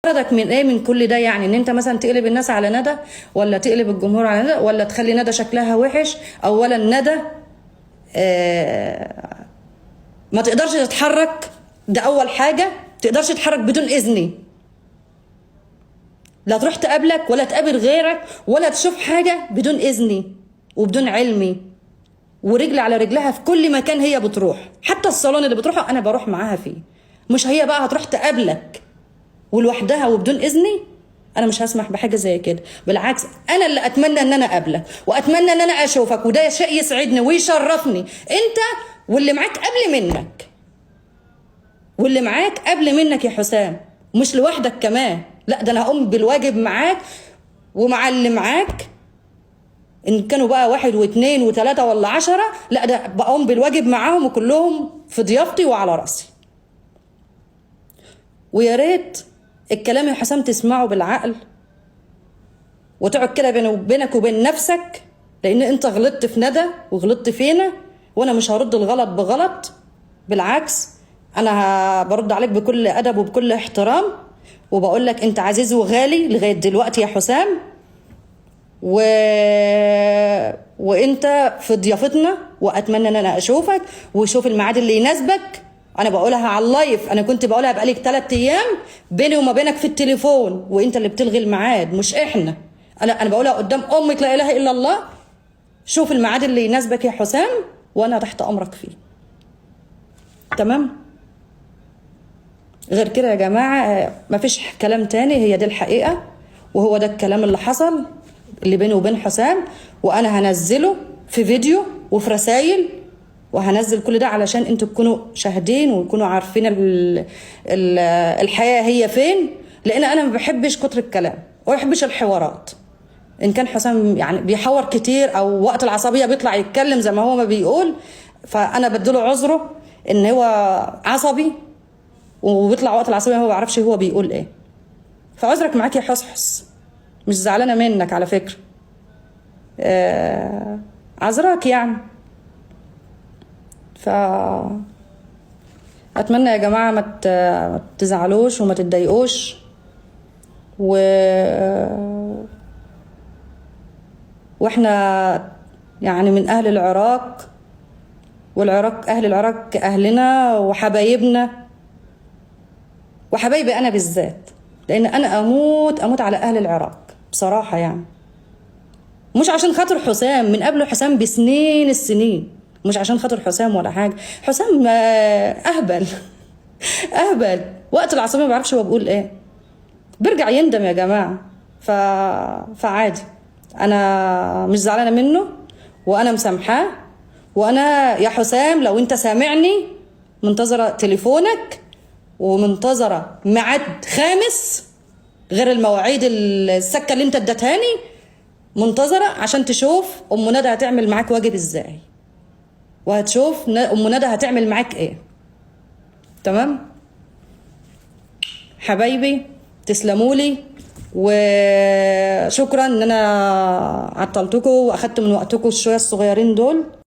غرضك من ايه من كل ده؟ يعني ان انت مثلا تقلب الناس على ندى، ولا تقلب الجمهور على ندى، ولا تخلي ندى شكلها وحش؟ اولا ندى ما تقدرش تتحرك، ده اول حاجه. تقدرش تتحرك بدون اذني، لا تروح تقابلك ولا تقابل غيرك ولا تشوف حاجه بدون اذني وبدون علمي. ورجل على رجلها في كل مكان هي بتروح، حتى الصالون اللي بتروحه انا بروح معاها فيه. مش هي بقى هتروح تقابلك ولوحدها وبدون اذني؟ انا مش هسمح بحاجه زي كده. بالعكس، انا اللي اتمنى ان انا اقابلك واتمنى ان انا اشوفك، وده شيء يسعدني ويشرفني. انت واللي معاك قبل منك، واللي معاك قبل منك يا حسام، مش لوحدك كمان. لا، ده انا هقوم بالواجب معاك ومع اللي معاك، ان كانوا بقى 1 و2 و3 ولا 10. لا، ده بقوم بالواجب معاهم وكلهم في ضيافتي وعلى راسي. ويا ريت الكلام يا حسام تسمعه بالعقل، وتقعد كده بينك وبين نفسك، لان انت غلطت في ندى وغلطت فينا، وانا مش هرد الغلط بغلط. بالعكس، انا برد عليك بكل ادب وبكل احترام، وبقول لك انت عزيز وغالي لغايه دلوقتي يا حسام، وانت في ضيافتنا، واتمنى ان انا اشوفك وشوف الميعاد اللي يناسبك. انا بقولها على اللايف، انا كنت بقولها بقالي 3 ايام بيني وما بينك في التليفون، وانت اللي بتلغي الميعاد مش احنا. انا بقولها قدام امك لا اله الا الله. شوف الميعاد اللي يناسبك يا حسام، وانا تحت امرك فيه. تمام؟ غير كده يا جماعه مفيش كلام تاني، هي دي الحقيقه، وهو ده الكلام اللي حصل اللي بيني وبين حسام. وانا هنزله في فيديو وفي رسائل، وهنزل كل ده علشان انتوا تكونوا شاهدين وتكونوا عارفين الحياه هي فين. لان انا ما بحبش كتر الكلام وما بحبش الحوارات. ان كان حسام يعني بيحور كتير او وقت العصبيه بيطلع يتكلم زي ما هو ما بيقول، فانا بديله عذره ان هو عصبي وبيطلع وقت العصبيه هو ما بيعرفش هو بيقول ايه. فعذرك معاك يا حسحس، مش زعلانه منك على فكره. عذراك يعني. اتمنى يا جماعه ما تزعلوش وما تتضايقوش، واحنا يعني من اهل العراق، والعراق اهل العراق اهلنا وحبايبنا، وحبايبي انا بالذات، لان انا اموت على اهل العراق بصراحه يعني. مش عشان خاطر حسام، من قبل حسام بسنين السنين، مش عشان خاطر حسام ولا حاجه. حسام اهبل اهبل، وقت العصبيه ما بعرفش هو بيقول ايه، بيرجع يندم يا جماعه. فعادي، انا مش زعلانه منه وانا مسامحاه. وانا يا حسام لو انت سامعني، منتظره تليفونك ومنتظره ميعاد خامس غير المواعيد السكه اللي انت اديتهاني. منتظره عشان تشوف ام ندى هتعمل معاك واجب ازاي، وهتشوف ام ندى هتعمل معاك ايه. تمام حبايبي؟ تسلمولي، وشكرا ان انا عطلتكم واخدت من وقتكم الشويه الصغيرين دول.